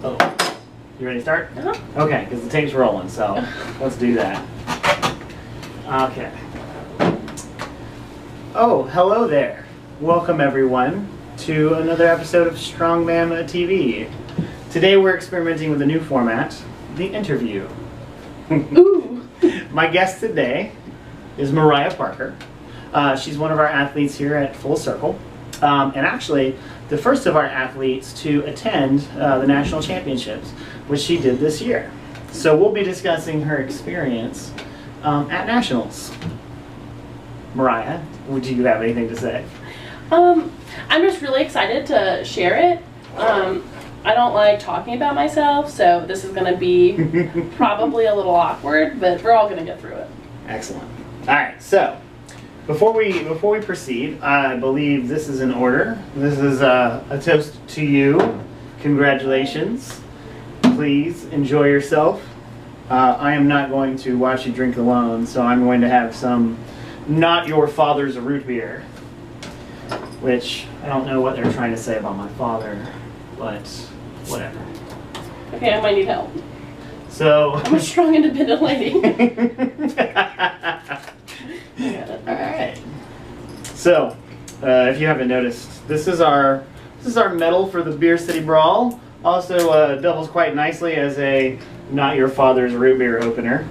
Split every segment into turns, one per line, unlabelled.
Oh, you ready to start?
Uh-huh.
Okay, because the tape's rolling, so let's do that. Okay. Oh, hello there. Welcome everyone to another episode of Strongman TV. Today we're experimenting with a new format, the interview.
Ooh.
My guest today is Mariah Parker. She's one of our athletes here at Full Circle. And actually, the first of our athletes to attend the national championships, which she did this year. So we'll be discussing her experience at nationals. Mariah, would you have anything to say?
I'm just really excited to share it. I don't like talking about myself, so this is going to be probably a little awkward, but we're all going to get through it.
Excellent. All right, so before we proceed, I believe this is in order. This is a toast to you. Congratulations. Please enjoy yourself. I am not going to watch you drink alone, so I'm going to have some not your father's root beer, which I don't know what they're trying to say about my father, but whatever.
Okay, I might need help.
So
I'm a strong, independent lady.
Alright. So, if you haven't noticed, this is our medal for the Beer City Brawl. Also doubles quite nicely as a not your father's root beer opener.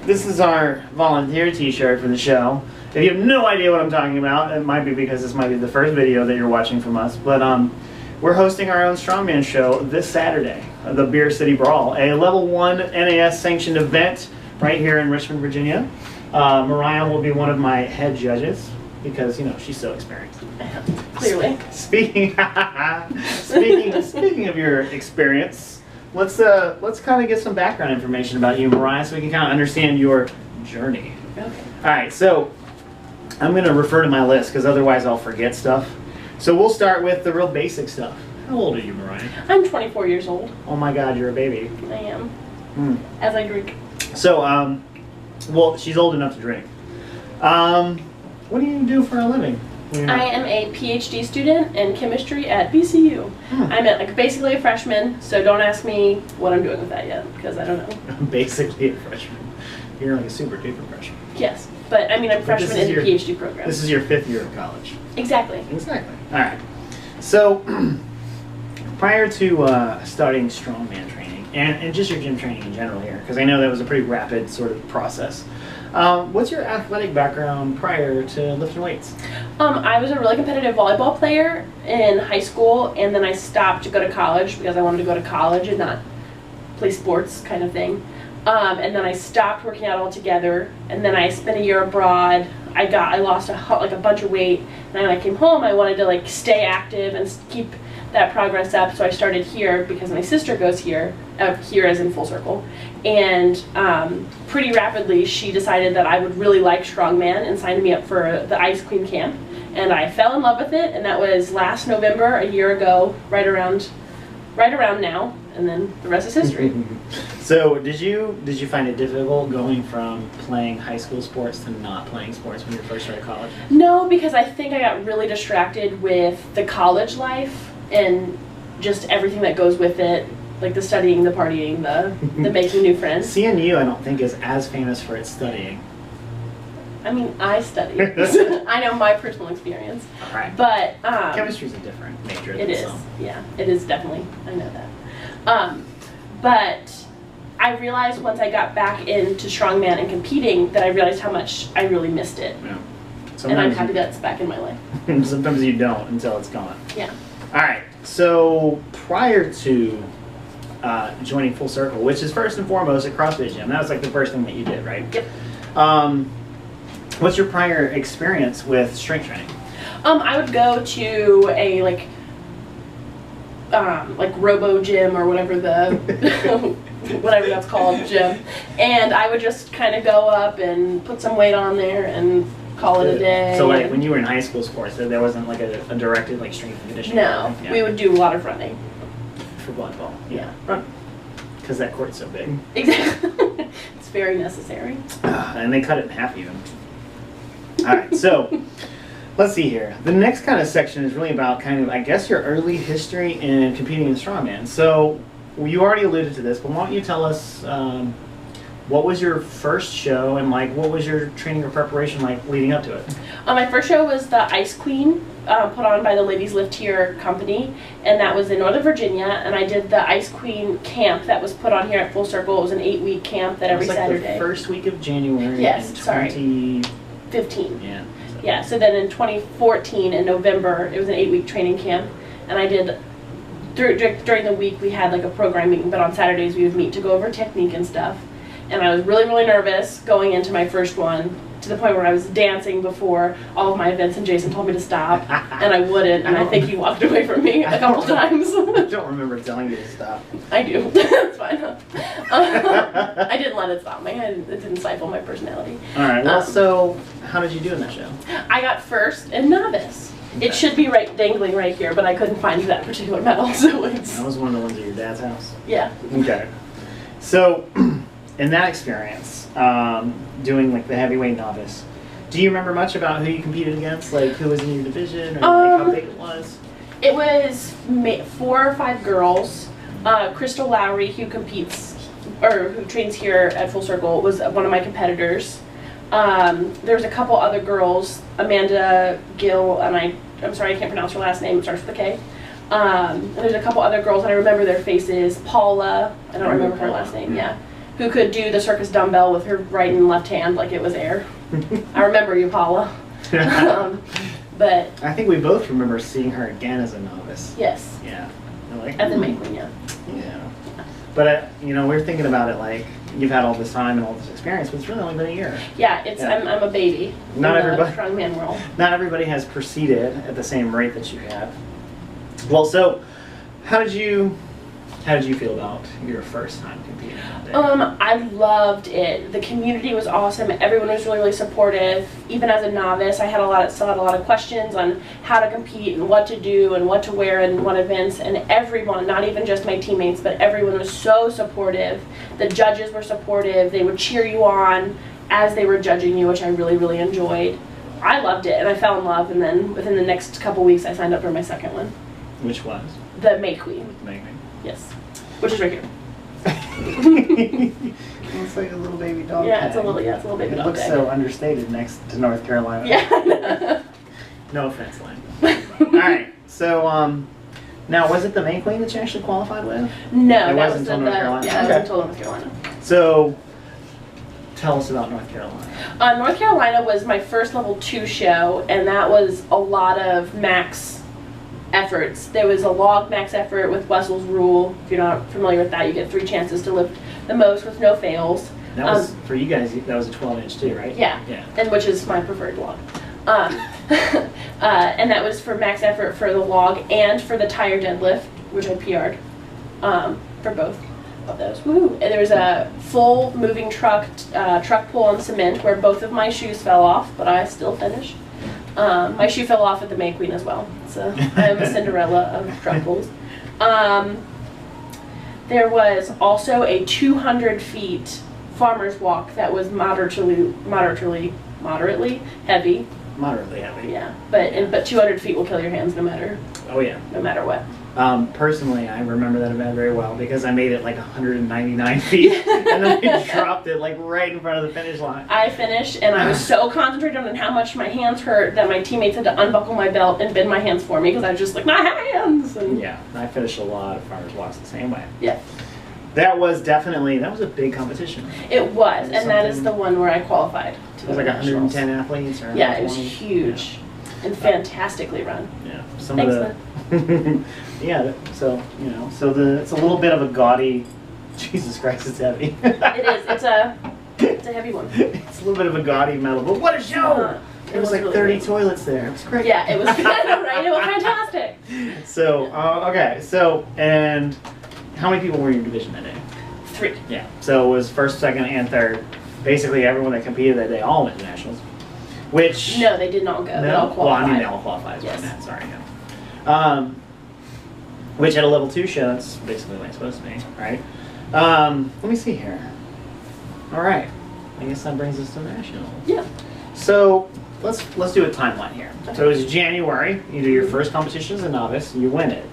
This is our volunteer t-shirt for the show. If you have no idea what I'm talking about, it might be because this might be the first video that you're watching from us, but we're hosting our own Strongman show this Saturday, the Beer City Brawl, a level 1 NAS sanctioned event right here in Richmond, Virginia. Mariah will be one of my head judges because, you know, she's so experienced.
Clearly.
Speaking of your experience, let's kind of get some background information about you, Mariah, so we can kind of understand your journey.
Okay.
All right, so I'm going to refer to my list because otherwise I'll forget stuff. So we'll start with the real basic stuff. How old are you, Mariah?
I'm 24 years old.
Oh my God, you're a baby.
I am. As I drink.
So, well, she's old enough to drink. What do you do for a living?
I am a PhD student in chemistry at BCU. I'm basically a freshman, so don't ask me what I'm doing with that yet, because I don't know.
Basically a freshman. You're like a super duper freshman.
Yes, but I mean I'm a freshman in the PhD program.
This is your 5th year of college.
Exactly.
Exactly. All right. So, prior to starting strongman training, and just your gym training in general here, because I know that was a pretty rapid sort of process, what's your athletic background prior to lifting weights?
I was a really competitive volleyball player in high school, and then I stopped to go to college because I wanted to go to college and not play sports kind of thing. And then I stopped working out altogether, and then I spent a year abroad. I lost a bunch of weight, and then when I came home, I wanted to stay active and keep that progress up. So I started here because my sister goes here, here as in Full Circle, and pretty rapidly she decided that I would really like Strongman and signed me up for the Ice Queen camp, and I fell in love with it, and that was last November, a year ago, right around now. And then the rest is history.
So did you find it difficult going from playing high school sports to not playing sports when you first started college?
No, because I think I got really distracted with the college life and just everything that goes with it, like the studying, the partying, the making new friends.
CNU, I don't think, is as famous for its studying.
I mean, I study. I know my personal experience.
Right.
But
chemistry's a different major.
It is. Yeah, it is definitely. I know that. But I realized once I got back into Strongman and competing that I realized how much I really missed it.
Yeah.
And I'm happy that's back in my life.
Sometimes you don't until it's gone.
Yeah.
All right. So prior to joining Full Circle, which is first and foremost a CrossFit gym, that was like the first thing that you did, right?
Yep.
What's your prior experience with strength training?
I would go to a like Robo Gym or whatever whatever that's called, gym, and I would just kind of go up and put some weight on there and call it a day.
So like when you were in high school sports, there wasn't like a directed like strength and conditioning?
No, yeah. We would do a lot of running.
For volleyball?
Yeah.
Run. Because that court's so big.
Exactly. It's very necessary.
And they cut it in half even. Alright, so Let's see here. The next kind of section is really about kind of, I guess, your early history in competing in strongman. So you already alluded to this, but why don't you tell us what was your first show and like what was your training or preparation like leading up to it?
My first show was the Ice Queen, put on by the Ladies Lift Here company, and that was in Northern Virginia. And I did the Ice Queen camp that was put on here at Full Circle. It was an 8-week camp that every Saturday.
The first week of January.
Yes,
in
sorry.
2015. Yeah.
Yeah. So then in 2014 in November, it was an 8-week training camp, and I did. During the week we had like a program meeting, but on Saturdays we would meet to go over technique and stuff. And I was really, really nervous going into my first one, to the point where I was dancing before all of my events, and Jason told me to stop, and I wouldn't, and I think he walked away from me a couple times.
I don't remember telling you to stop.
I do. That's fine. I didn't let it stop me. It didn't stifle my personality.
All right. Well, so how did you do in that show?
I got first in novice. Okay. It should be right dangling right here, but I couldn't find that particular medal, so it's...
That was one of the ones at your dad's house?
Yeah.
Okay. So... in that experience, doing like the heavyweight novice, do you remember much about who you competed against? Like who was in your division, or like how big it was?
It was 4 or 5 girls. Crystal Lowry, who competes or who trains here at Full Circle, was one of my competitors. There's a couple other girls, Amanda Gill, and I'm sorry I can't pronounce her last name. It starts with a K. And there's a couple other girls, and I remember their faces. Paula, I don't remember her last name. Yeah. Who could do the circus dumbbell with her right and left hand like it was air. I remember you, Paula. But
I think we both remember seeing her again as a novice.
Yes.
Yeah. Like,
at the main one, yeah.
Yeah. But you know, we're thinking about it like you've had all this time and all this experience, but it's really only been a year.
Yeah, it's I'm a baby.
Not
in
everybody.
The strongman world.
Not everybody has proceeded at the same rate that you have. Well, so how did you feel about your first time competing that day?
I loved it. The community was awesome. Everyone was really, really supportive. Even as a novice, I still had a lot of questions on how to compete and what to do and what to wear and what events. And everyone, not even just my teammates, but everyone was so supportive. The judges were supportive. They would cheer you on as they were judging you, which I really, really enjoyed. I loved it, and I fell in love. And then within the next couple weeks, I signed up for my second one.
Which was?
The May Queen.
May Queen.
Yes. Which is right here.
It's like a little baby dog.
Yeah, it's a little baby dog.
It looks so understated next to North Carolina.
Yeah.
No offense, Lynn. Alright, so now was it the May Queen that you actually qualified with?
No,
it
that
was
was
until North Carolina.
Yeah,
okay.
it was until North Carolina.
So tell us about North Carolina.
North Carolina was my first level 2 show, and that was a lot of max efforts. There was a log max effort with Wessel's rule. If you're not familiar with that, you get 3 chances to lift the most with no fails.
That was, for you guys, that was a 12-inch too, right?
Yeah. And which is my preferred log. And that was for max effort for the log and for the tire deadlift, which I PR'd for both of those. Woo! And there was a full moving truck pull on cement where both of my shoes fell off, but I still finished. My shoe fell off at the May Queen as well, so I am a Cinderella of truck pulls. There was also a 200 feet farmer's walk that was moderately heavy.
Moderately heavy.
Yeah, but 200 feet will kill your hands no matter.
Oh yeah.
No matter what.
Personally, I remember that event very well because I made it like 199 feet and then I dropped it like right in front of the finish line.
I finished and I was so concentrated on how much my hands hurt that my teammates had to unbuckle my belt and bend my hands for me because I was just like, my hands! And
yeah, I finished a lot of farmers walks the same way.
Yeah.
That was a big competition.
It was, and that is the one where I qualified.
It was like 110 athletes or
yeah, it was huge and fantastically run.
Yeah.
Thanks, man.
Yeah, so, you know, it's a little bit of a gaudy, Jesus Christ, it's heavy.
It is, it's a heavy one.
It's a little bit of a gaudy medal, but what a show! It was like really 30 great. Toilets there. It was great.
Yeah, it was, right? It was fantastic.
So, okay, so, and how many people were in your division that day?
3.
Yeah, so it was first, second, and third. Basically, everyone that competed that day all went to nationals. Which...
No, they did not go.
No?
They all qualified.
Well, I mean, they all qualified.
Yes.
Sorry, no. Which at a level 2 show, that's basically what it's supposed to be, right? Let me see here. All right. I guess that brings us to nationals.
Yeah.
So, let's do a timeline here. So it was January. You do your first competition as a novice, and you win it.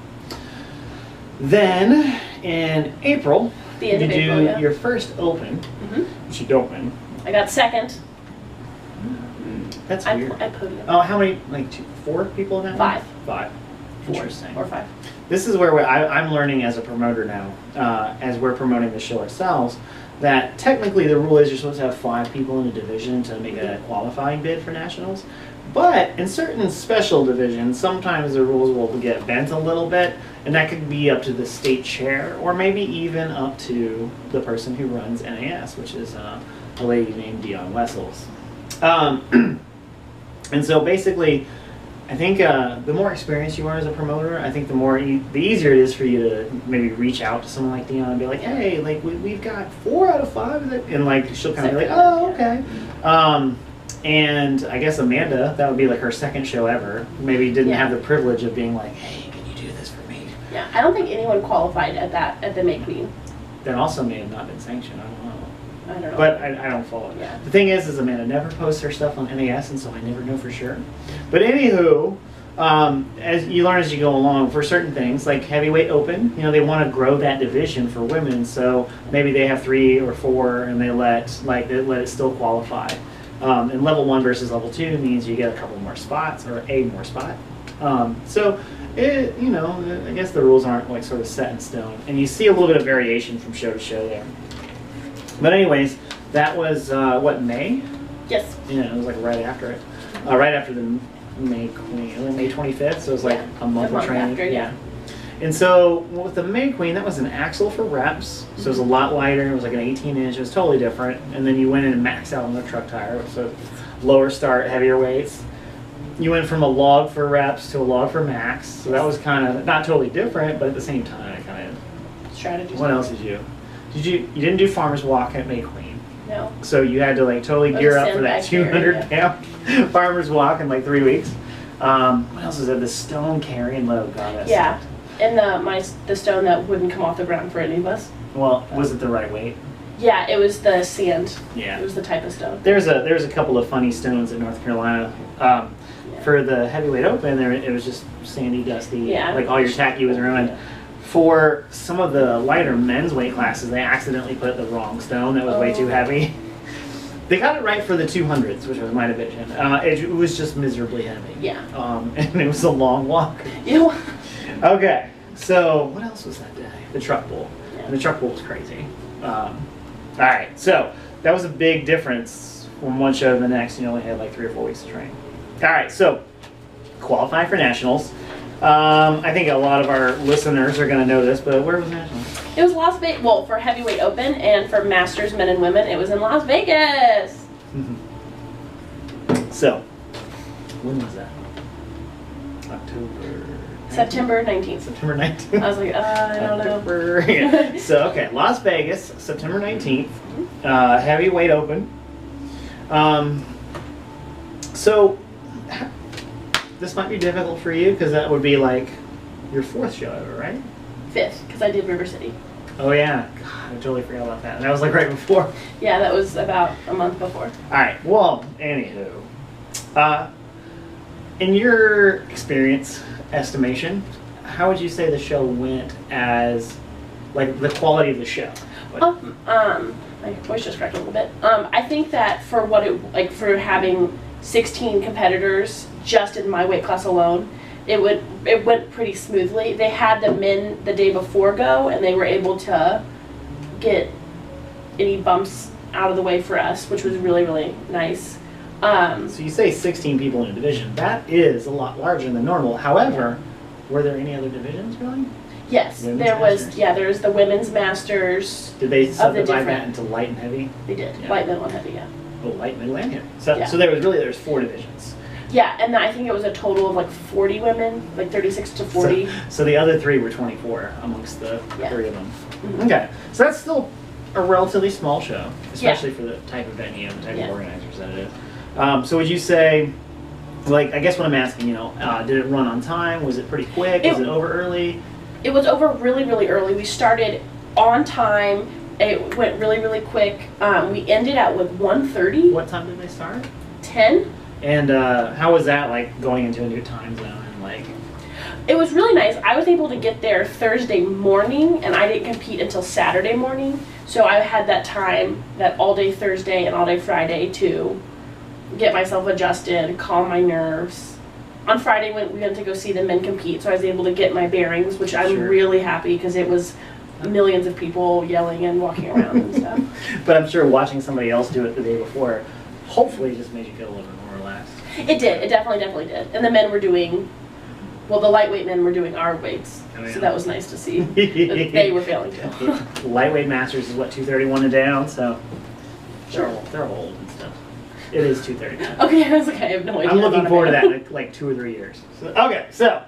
Then in April,
The end
you
of
do
April, yeah.
your first open, which you don't win.
I got second.
That's
I
weird.
podiumed.
Oh, how many? Like 4 people in that?
Five.
One? 5. Interesting.
4 or 5.
This is where I'm learning as a promoter now, as we're promoting the show ourselves, that technically the rule is you're supposed to have 5 people in a division to make a qualifying bid for nationals. But in certain special divisions, sometimes the rules will get bent a little bit, and that could be up to the state chair, or maybe even up to the person who runs NAS, which is a lady named Dion Wessels. And so basically, I think the more experienced you are as a promoter, I think the easier it is for you to maybe reach out to someone like Dion and be like, hey, like we've got 4 out of 5 of it, and like she'll kind of be like, oh, okay. And I guess Amanda, that would be like her second show ever, maybe didn't have the privilege of being like, hey, can you do this for me?
Yeah, I don't think anyone qualified at the May Queen.
That also may have not been sanctioned. I don't know.
I don't know.
But I don't follow it.
Yeah.
The thing is Amanda never posts her stuff on NAS, and so I never know for sure. But anywho, as you learn as you go along, for certain things like heavyweight open, you know, they want to grow that division for women, so maybe they have 3 or 4, and they let it still qualify. And level 1 versus level 2 means you get a couple more spots, or a more spot. So you know, I guess the rules aren't like sort of set in stone, and you see a little bit of variation from show to show there. But anyways, that was what, May?
Yes.
Yeah, it was like right after it, right after the May Queen, May 25th. So it was like a month of training.
After, yeah.
And so with the May Queen, that was an axle for reps, so it was a lot lighter. It was like an 18-inch. It was totally different. And then you went in and maxed out on the truck tire, so lower start, heavier weights. You went from a log for reps to a log for max, so that was kind of not totally different, but at the same time, it kind of.
Strategies.
What else did you? You didn't do farmer's walk at May Queen?
No.
So you had to like totally gear up for that 200-pound farmer's walk in like 3 weeks. What else is there? The stone carrying load. God, that's
Yeah. And the stone that wouldn't come off the ground for any of us.
Well, was it the right weight?
Yeah, it was the sand.
Yeah.
It was the type of stone.
There's a couple of funny stones in North Carolina. For the heavyweight open, it was just sandy, dusty.
Yeah.
Like all your tacky was ruined. For some of the lighter men's weight classes, they accidentally put the wrong stone that was way too heavy. They got it right for the 200s, which was my division. It was just miserably heavy.
Yeah.
And it was a long walk.
You.
Okay, so what else was that day? The truck bowl.
Yeah.
And the truck bowl was crazy. All right, so that was a big difference from one show to the next. You only had like 3 or 4 weeks to train. All right, so qualify for nationals. I think a lot of our listeners are going to know this, but where was nationals?
It was Las Vegas. Well, for heavyweight open and for masters men and women, it was in Las Vegas.
So, when was that?
September 19th.
September 19th.
I was like, I don't know.
Yeah. So, okay, Las Vegas, September 19th, heavyweight open. So, this might be difficult for you because that would be like your 4th show ever, right?
5th, because I did River City.
Oh yeah, God, I totally forgot about that. And that was like right before.
Yeah, that was about a month before.
All right. Well, anywho, in your experience, estimation, how would you say the show went as, like, the quality of the show?
My voice just cracked a little bit. I think that for what it for having 16 competitors just in my weight class alone, it went pretty smoothly. They had the men the day before go, and they were able to get any bumps out of the way for us, which was really, really nice.
So you say 16 people in a division. That is a lot larger than normal. However, were there any other divisions really?
Yes,
Women's
there was.
masters?
Yeah, there's the women's masters.
Did they subdivide
different-
that into light and heavy?
They did.
Yeah.
Light, middle, and heavy. Yeah.
Oh, light, middle, and heavy. So,
Yeah.
so there's 4 divisions.
Yeah, and I think it was a total of like 40 women, like 36 to 40.
So the other 3 were 24 amongst the 3 of them.
Mhm.
Okay, so that's still a relatively small show, especially for the type of venue and the type
Yeah.
of organizers that it is. So would you say, like, I guess what I'm asking, did it run on time? Was it pretty quick? Was it over early?
It was over really, really early. We started on time. It went really, really quick. We ended at with 1:30.
What time did they start?
10.
And how was that like going into a new time zone and like?
It was really nice. I was able to get there Thursday morning, and I didn't compete until Saturday morning. So I had that time, that all day Thursday and all day Friday to get myself adjusted, calm my nerves. On Friday, we went to go see the men compete, so I was able to get my bearings, which I'm really happy because it was millions of people yelling and walking around and stuff.
But I'm sure watching somebody else do it the day before, hopefully, just made you feel a little bit more relaxed.
It did. It definitely did. And the men were doing. Well, the lightweight men were doing our weights, so that was nice to see. They were failing too.
Lightweight masters is what, 231 and down, so
sure.
They're old and stuff. It is 231.
Okay, I was like, I have no idea.
I'm looking forward to that in like 2 or 3 years. So, okay, so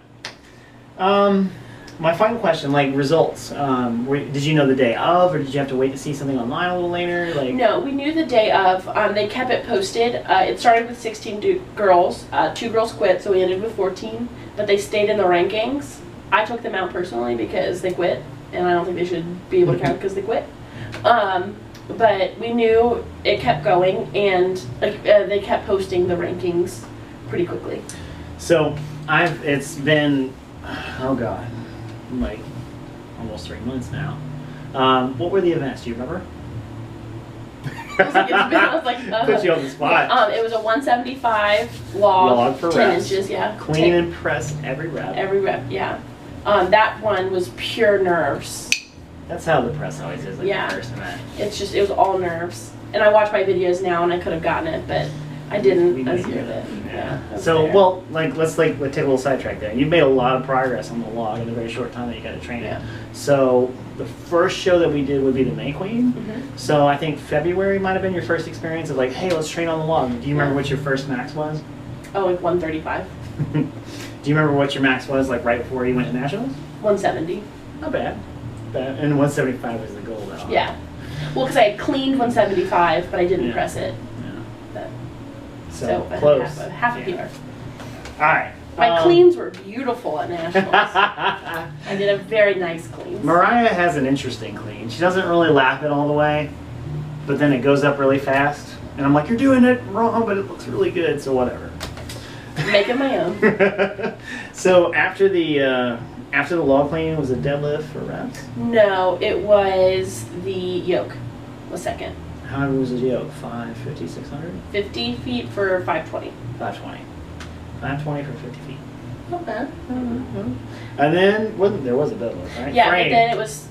my final question, like results. Did you know the day of, or did you have to wait to see something online a little later? Like,
no, we knew the day of. They kept it posted. It started with 16 girls. 2 girls quit, so we ended with 14. But they stayed in the rankings. I took them out personally because they quit, and I don't think they should be able to count because they quit. But we knew it kept going, and they kept posting the rankings pretty quickly.
So it's been, oh god, like almost 3 months now. What were the events? Do you remember?
I was like,
put you on the spot.
It was a 175 log
for
10
reps.
inches, yeah.
Clean and press every rep.
Every rep, yeah. That one was pure nerves.
That's how the press always is, like
Yeah.
the first event.
It was all nerves. And I watch my videos now, and I could have gotten it, but I didn't.
We
I
need to
zeroed
do
it.
that.
Yeah.
So, well, like let's take a little sidetrack there. You've made a lot of progress on the log in a very short time that you got to train it.
Yeah.
So the first show that we did would be the May Queen.
Mm-hmm.
So I think February might have been your first experience of like, hey, let's train on the log. Do you remember what your first max was?
Oh, like 135.
Do you remember what your max was like right before you went to nationals?
170.
Not bad. And 175 was the goal though.
Yeah. Well, because I had cleaned 175, but I didn't press it.
Yeah.
But,
So
I
close.
had half a PR.
All right.
My cleans were beautiful at nationals. I did a very nice clean.
Mariah has an interesting clean. She doesn't really lap it all the way, but then it goes up really fast. And I'm like, you're doing it wrong, but it looks really good, so whatever.
Make it my own.
So after the log clean, was it deadlift for reps?
No, it was the yoke was second.
How was the yoke? 550, 600?
50 feet for 520.
520. 520 for 50 feet.
Not bad.
And then there was a deadlift, right?
Yeah,
Frame.
but then it was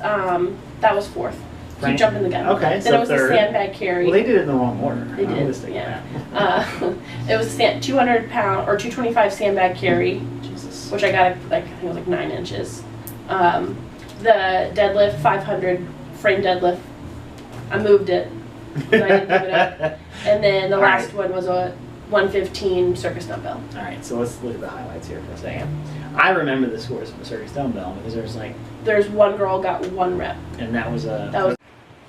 that was fourth.
Frame.
Keep jumping the gun.
Okay,
then
so
it was
third.
the sandbag carry.
Well, they did it in the wrong order.
They
I'm
did.
mistaken
Yeah.
that.
It was a 200 pound or 225 sandbag carry,
Jesus.
which I got like I think it was like 9 inches. The deadlift 500 frame deadlift. I moved it. And I didn't move it up. And then the last one was a 115 circus dumbbell.
All right, so let's look at the highlights here for a second. I remember the scores for the circus dumbbell because there was like...
There's one girl got 1 rep.
And that was a...
That was...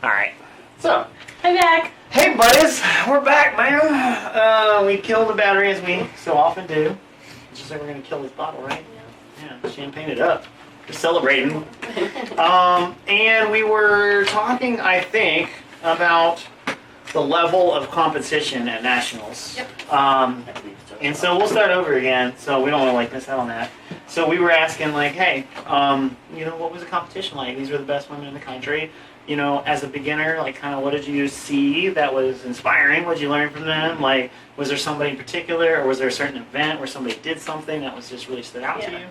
All right. So...
Hi, back.
Hey, buddies. We're back, man. We killed the battery as we so often do. Just like we're going to kill this bottle, right? Yeah, champagne it up. We're celebrating. And we were talking, I think, about the level of competition at nationals.
Yep.
And so we'll start over again, so we don't want to like miss out on that. So we were asking like, hey, what was the competition like? These were the best women in the country. You know, as a beginner, like kind of what did you see that was inspiring? What did you learn from them? Like, was there somebody in particular, or was there a certain event where somebody did something that was just really stood out to you?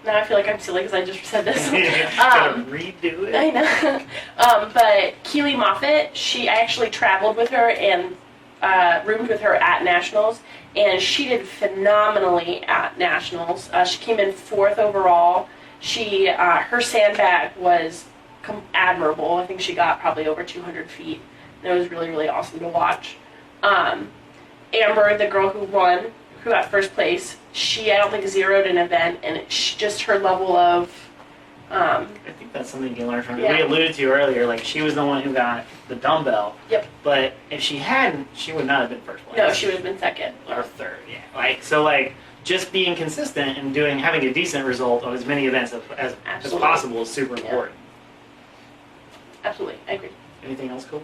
Now I feel like I'm silly because I just said this.
Gotta redo it.
I know. But Keely Moffitt, I actually traveled with her and roomed with her at nationals, and she did phenomenally at nationals. She came in 4th overall. Her sandbag was admirable. I think she got probably over 200 feet. And it was really, really awesome to watch. Amber, the girl who got first place, I don't think zeroed an event, and just her level of...
I think that's something you learn from her.
Yeah.
We alluded to earlier, like she was the one who got the dumbbell.
Yep.
But if she hadn't, she would not have been first place.
No, she would have been second.
Or third, yeah. Just being consistent and having a decent result of as many events as possible is super important.
Absolutely, I agree.
Anything else cool?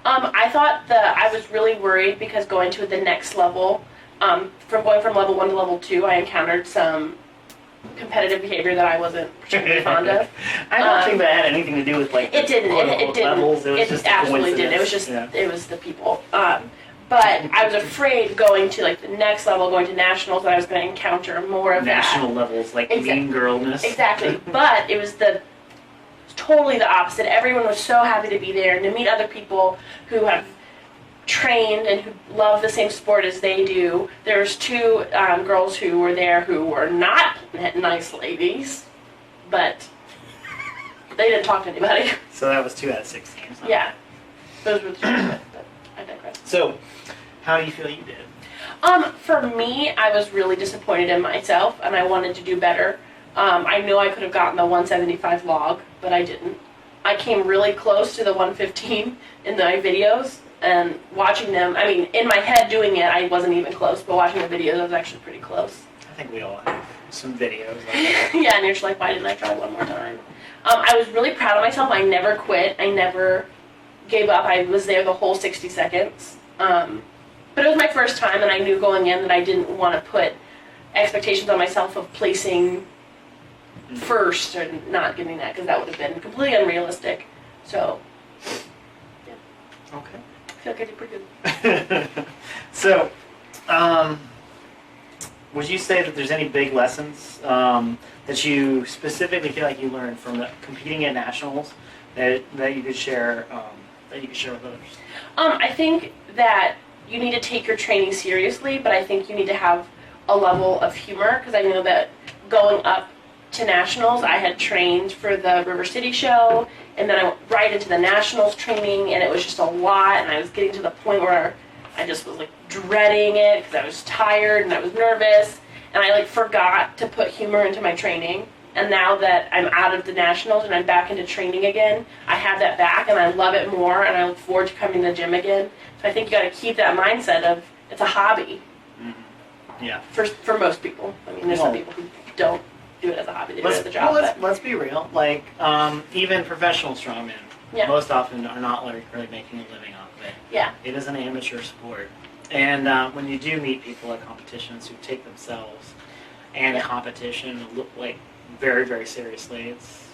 I thought that I was really worried because going to the next level, from going from level 1 to level 2, I encountered some competitive behavior that I wasn't particularly fond of.
I don't think that had anything to do with like
it didn't. It didn't.
Levels. It was just
absolutely didn't. It was just it was the people. But I was afraid going to like the next level, going to nationals, that I was going to encounter more of
national
that.
levels, like mean girlness.
Exactly. But it was totally the opposite. Everyone was so happy to be there and to meet other people who have trained and who love the same sport as they do. There's 2 girls who were there who were not nice ladies, but they didn't talk to anybody.
So that was 2 out of 6 games. Huh?
Yeah, those were the 2. But I digress.
So, how do you feel you did?
For me, I was really disappointed in myself, and I wanted to do better. I knew I could have gotten the 175 log, but I didn't. I came really close to the 115 in my videos, and watching them, I mean, in my head doing it, I wasn't even close, but watching the videos, I was actually pretty close.
I think we all have some videos like that.
Yeah, and you're just like, why didn't I try one more time? I was really proud of myself. I never quit. I never gave up. I was there the whole 60 seconds. But it was my first time, and I knew going in that I didn't want to put expectations on myself of placing first and not getting that, because that would have been completely unrealistic. So, yeah.
Okay.
I feel like I did pretty good.
So, would you say that there's any big lessons that you specifically feel like you learned from competing at nationals that you could share with others?
I think that you need to take your training seriously, but I think you need to have a level of humor, because I know that going up to nationals, I had trained for the River City show, and then I went right into the nationals training, and it was just a lot, and I was getting to the point where I just was like dreading it because I was tired and I was nervous, and I like forgot to put humor into my training. And now that I'm out of the nationals and I'm back into training again, I have that back and I love it more, and I look forward to coming to the gym again. So I think you got to keep that mindset of it's a hobby.
Mm-hmm. Yeah.
For most people. I mean, there's some people who don't do it as a hobby; they do it as a job.
Well, let's be real. Like even professional strongmen, most often are not really making a living off of it.
Yeah.
It is an amateur sport, and when you do meet people at competitions who take themselves and competition like very, very seriously, it's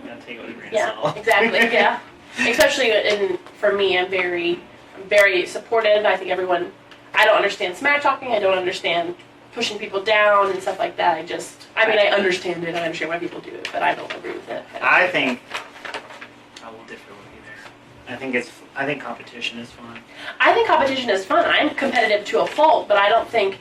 you gotta take it with a grain of salt.
Exactly. Yeah. Especially for me, I'm very supportive. I think everyone. I don't understand smack talking. I don't understand pushing people down and stuff like that. I understand it. I understand why people do it, but I don't agree with it.
I think I will differ with you there. I think competition is fun. I think
competition is fun. I'm competitive to a fault, but I don't think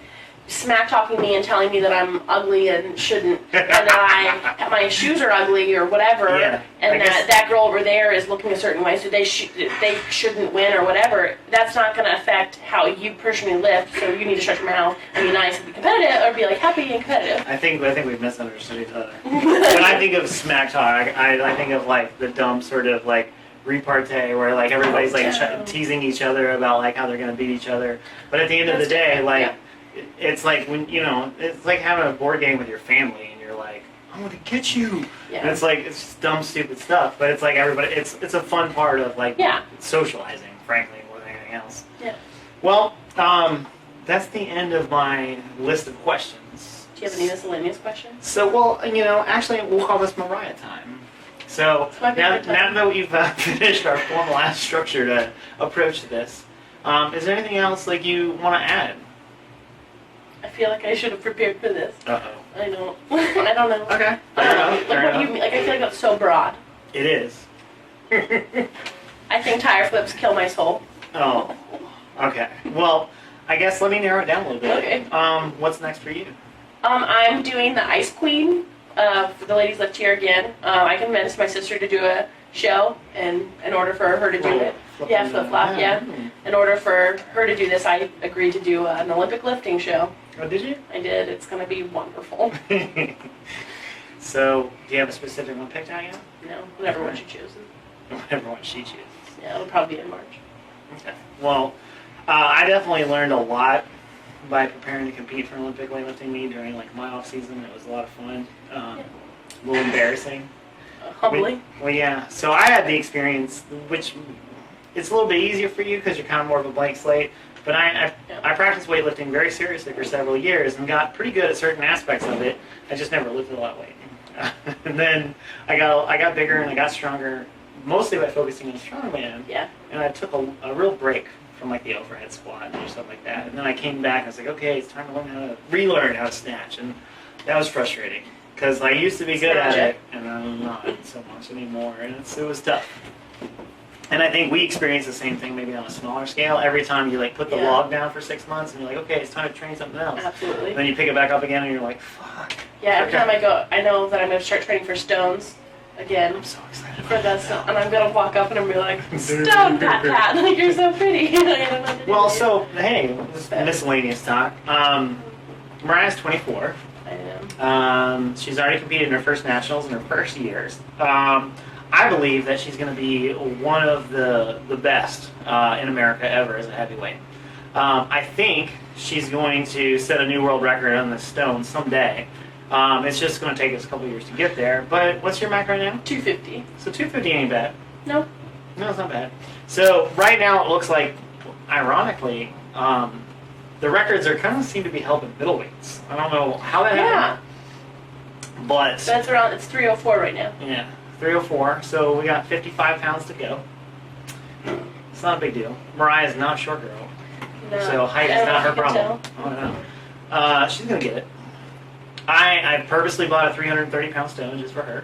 smack talking me and telling me that I'm ugly and shouldn't, and that my shoes are ugly or whatever, and that girl over there is looking a certain way, so they shouldn't win or whatever. That's not going to affect how you personally lift. So you need to shut your mouth and be nice and be competitive, or be like happy and competitive.
I think we've misunderstood each other. When I think of smack talk, I think of like the dumb sort of like repartee where like everybody's like teasing each other about like how they're going to beat each other. But at the end of the day, like. It's like when it's like having a board game with your family, and you're like, "I'm gonna get you," and it's like it's just dumb, stupid stuff. But it's like everybody, it's a fun part of like socializing, frankly, more than anything else. Yeah. Well, that's the end of my list of questions.
Do you have any miscellaneous questions?
So, well, actually, we'll call this Mariah time. So now that we've finished our formal structure to approach this, is there anything else like you want to add?
I feel like I should have prepared for this.
Uh-oh.
I don't. I don't know.
Okay. Fair enough.
You mean? Like, I feel like that's so broad.
It is.
I think tire flips kill my soul.
Oh. Okay. Well, I guess let me narrow it down a little bit.
Okay.
What's next for you?
I'm doing the Ice Queen for the ladies lift here again. I convinced my sister to do a show, and in order for her to do it, flip flop, in order for her to do this, I agreed to do an Olympic lifting show.
Oh, did you?
I did. It's going to be wonderful.
So, do you have a specific one picked out yet?
No, whatever one she chooses.
Whatever one she chooses.
Yeah, it'll probably be in March.
Okay. Well, I definitely learned a lot by preparing to compete for Olympic weightlifting meet during like my off season. It was a lot of fun. A little embarrassing.
Humbling.
Well, yeah. So I had the experience, which it's a little bit easier for you because you're kind of more of a blank slate. But I practiced weightlifting very seriously for several years and got pretty good at certain aspects of it. I just never lifted a lot of weight. And then I got bigger and I got stronger, mostly by focusing on strongman.
Yeah.
And I took a real break from like the overhead squat and stuff like that. And then I came back and I was like, okay, it's time to relearn how to snatch. And that was frustrating because I used to be good at it and I'm not so much anymore. And it was tough. And I think we experience the same thing, maybe on a smaller scale. Every time you like put the log down for 6 months, and you're like, okay, it's time to train something else.
Absolutely.
Then you pick it back up again, and you're like, fuck.
Yeah, every time I go, I know that I'm going to start training for stones again.
I'm so excited
for this, and I'm going to walk up and I'm going to be like, stone pat pat, like you're so pretty.
Well, so hey, this is miscellaneous talk. Mariah's 24.
I know.
She's already competed in her first nationals in her first years. I believe that she's going to be one of the best in America ever as a heavyweight. I think she's going to set a new world record on the stone someday. It's just going to take us a couple years to get there. But what's your mac right now?
250.
So 250 ain't bad.
No.
No, it's not bad. So right now it looks like, ironically, the records are kind of seem to be held in middleweights. I don't know how that happened. But
that's around. It's 304 right now.
Yeah. 304, so we got 55 pounds to go. It's not a big deal. Mariah's not a short girl, so height is not her problem. Oh no, she's gonna get it. I purposely bought a 330-pound stone just for her.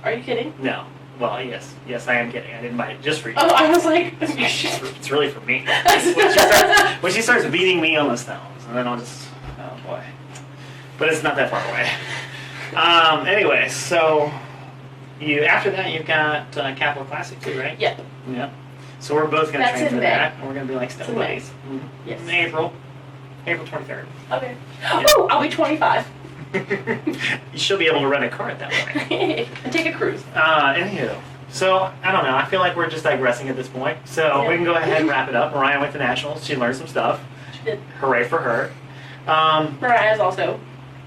Are you kidding?
No. Well, yes, I am kidding. I didn't buy it just for you.
Oh, I was like,
it's really for me. When she starts beating me on the stones, and then I'll just, oh boy. But it's not that far away. Anyway, so. After that, you've got Capital Classic too, right?
Yeah.
Yeah. So we're both going to train for
May.
that, and we're going to be like stone buddies.
Yes.
In April 23rd.
Okay.
Yeah.
Oh, I'll be 25.
You should be able to rent a car at that point.
And take a cruise.
Anywho, so I don't know. I feel like we're just digressing at this point. So we can go ahead and wrap it up. Mariah went to nationals. She learned some stuff.
She did.
Hooray for her.
Mariah's also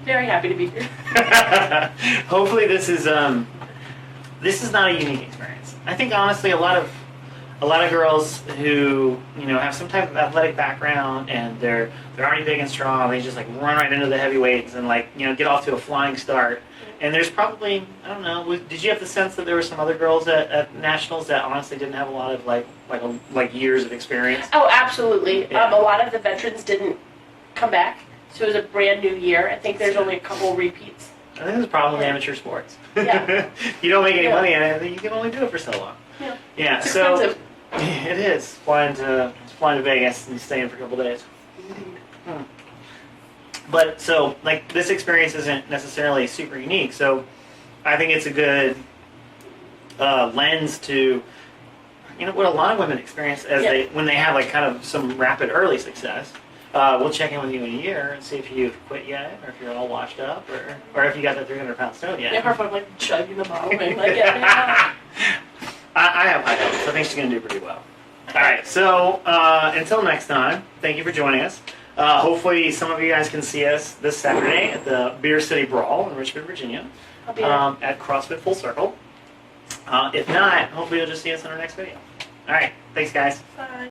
very happy to be here.
Hopefully this is not a unique experience. I think honestly a lot of girls who have some type of athletic background and they're already big and strong, they just like run right into the heavyweights and like get off to a flying start. And there's probably, I don't know, did you have the sense that there were some other girls at nationals that honestly didn't have a lot of like years of experience?
Oh, absolutely.
Yeah.
A lot of the veterans didn't come back, so it was a brand new year. I think there's only a couple repeats.
I think it's a problem with amateur sports.
Yeah.
You don't make any money in it, you can only do it for so long.
Yeah.
Yeah.
It's
so
expensive.
it is flying to Vegas and staying for a couple days. But so like this experience isn't necessarily super unique. So I think it's a good lens to what a lot of women experience as when they have like kind of some rapid early success. We'll check in with you in a year and see if you've quit yet, or if you're all washed up, or if you got that 300-pound stone yet.
Yeah, her like chugging the bottle and like yeah.
I have high hopes. I think she's going to do pretty well. All right, so until next time, thank you for joining us. Hopefully some of you guys can see us this Saturday at the Beer City Brawl in Richmond, Virginia,
I'll be there.
at CrossFit Full Circle. If not, hopefully you'll just see us in our next video. All right, thanks guys.
Bye.